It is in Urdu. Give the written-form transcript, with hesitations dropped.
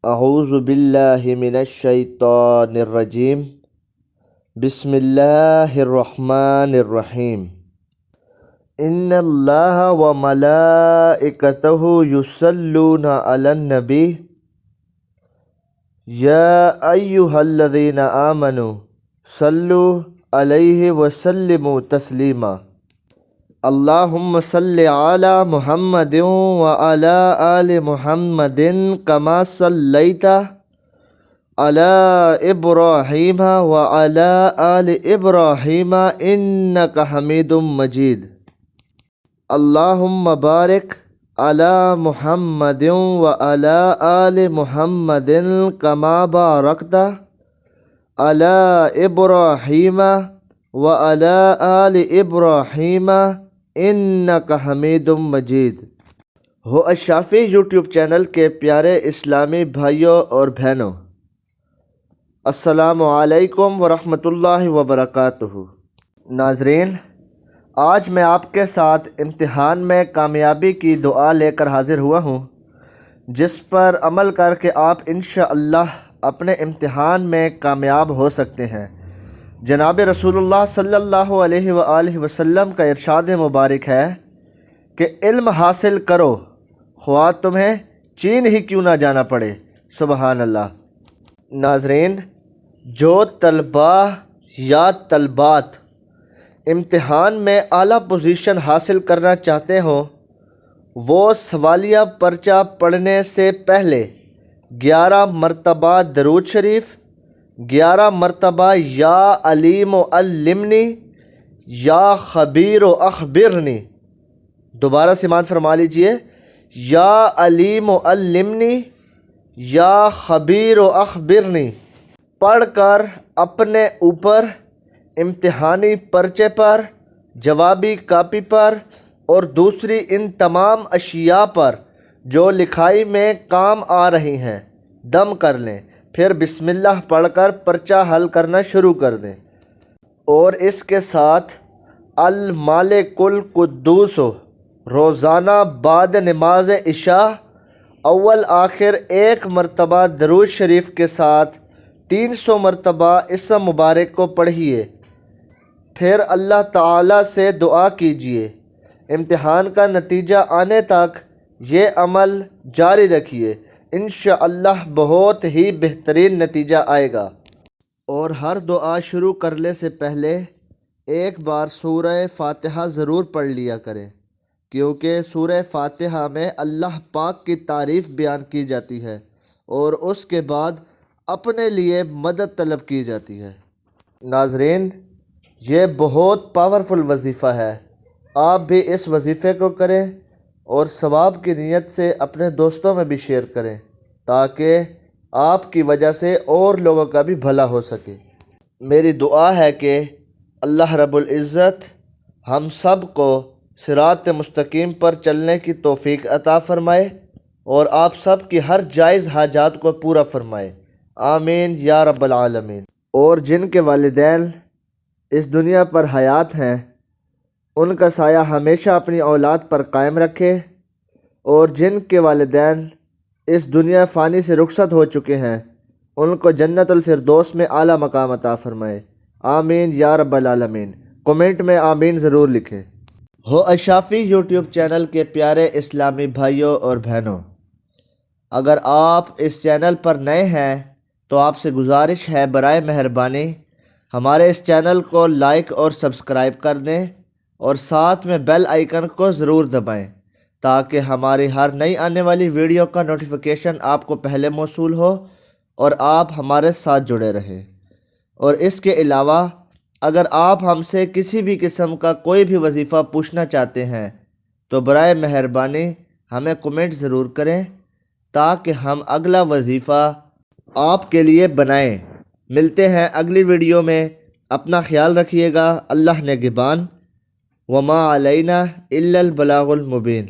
اعوذ باللہ من الشیطان الرجیم بسم اللہ الرحمن الرحیم ان اللہ وملائکتہ یصلون علی النبی یا ایہا الذین آمنوا صلوا علیہ وسلموا تسلیما اللہم صلی علی محمد وعلی آل محمد کما صلیت علی ابراہیم وعلی آل ابراہیم انک حمید مجید اللہم بارک علی محمد وعلی آل محمد کما بارکت علی ابراہیم وعلی آل ابراہیم انک حمید مجید۔ ہو الشافی یوٹیوب چینل کے پیارے اسلامی بھائیوں اور بہنوں، السلام علیکم ورحمۃ اللہ وبرکاتہ۔ ناظرین، آج میں آپ کے ساتھ امتحان میں کامیابی کی دعا لے کر حاضر ہوا ہوں، جس پر عمل کر کے آپ انشاءاللہ اپنے امتحان میں کامیاب ہو سکتے ہیں۔ جناب رسول اللہ صلی اللہ علیہ وآلہ وسلم کا ارشاد مبارک ہے کہ علم حاصل کرو خواہ تمہیں چین ہی کیوں نہ جانا پڑے۔ سبحان اللہ۔ ناظرین، جو طلباء یا طلبات امتحان میں اعلیٰ پوزیشن حاصل کرنا چاہتے ہوں، وہ سوالیہ پرچہ پڑھنے سے پہلے 11 مرتبہ درود شریف، 11 مرتبہ یا علیم علمنی، یا خبیر اخبرنی، دوبارہ سماعت فرما لیجئے، یا علیم علمنی، یا خبیر اخبرنی پڑھ کر اپنے اوپر، امتحانی پرچے پر، جوابی کاپی پر اور دوسری ان تمام اشیاء پر جو لکھائی میں کام آ رہی ہیں دم کر لیں، پھر بسم اللہ پڑھ کر پرچہ حل کرنا شروع کر دیں، اور اس کے ساتھ المالک القدوس روزانہ بعد نماز عشاء اول آخر 1 مرتبہ درود شریف کے ساتھ 300 مرتبہ اسم مبارک کو پڑھیے، پھر اللہ تعالیٰ سے دعا کیجیے۔ امتحان کا نتیجہ آنے تک یہ عمل جاری رکھیے، انشاءاللہ بہت ہی بہترین نتیجہ آئے گا۔ اور ہر دعا شروع کرنے سے پہلے ایک بار سورہ فاتحہ ضرور پڑھ لیا کریں، کیونکہ سورہ فاتحہ میں اللہ پاک کی تعریف بیان کی جاتی ہے اور اس کے بعد اپنے لیے مدد طلب کی جاتی ہے۔ ناظرین، یہ بہت پاورفل وظیفہ ہے، آپ بھی اس وظیفے کو کریں اور ثواب کی نیت سے اپنے دوستوں میں بھی شیئر کریں تاکہ آپ کی وجہ سے اور لوگوں کا بھی بھلا ہو سکے۔ میری دعا ہے کہ اللہ رب العزت ہم سب کو صراط مستقیم پر چلنے کی توفیق عطا فرمائے اور آپ سب کی ہر جائز حاجات کو پورا فرمائے، آمین یا رب العالمین۔ اور جن کے والدین اس دنیا پر حیات ہیں، ان کا سایہ ہمیشہ اپنی اولاد پر قائم رکھے، اور جن کے والدین اس دنیا فانی سے رخصت ہو چکے ہیں، ان کو جنت الفردوس میں اعلیٰ مقام عطا فرمائے، آمین یا رب العالمین۔ کمنٹ میں آمین ضرور لکھیں۔ ہو الشافی یوٹیوب چینل کے پیارے اسلامی بھائیوں اور بہنوں، اگر آپ اس چینل پر نئے ہیں تو آپ سے گزارش ہے برائے مہربانی ہمارے اس چینل کو لائک اور سبسکرائب کر دیں اور ساتھ میں بیل آئیکن کو ضرور دبائیں تاکہ ہماری ہر نئی آنے والی ویڈیو کا نوٹیفیکیشن آپ کو پہلے موصول ہو اور آپ ہمارے ساتھ جڑے رہیں۔ اور اس کے علاوہ اگر آپ ہم سے کسی بھی قسم کا کوئی بھی وظیفہ پوچھنا چاہتے ہیں تو برائے مہربانی ہمیں کمنٹ ضرور کریں تاکہ ہم اگلا وظیفہ آپ کے لیے بنائیں۔ ملتے ہیں اگلی ویڈیو میں، اپنا خیال رکھیے گا، اللہ نگہبان، وما علینا الا البلاغ المبین۔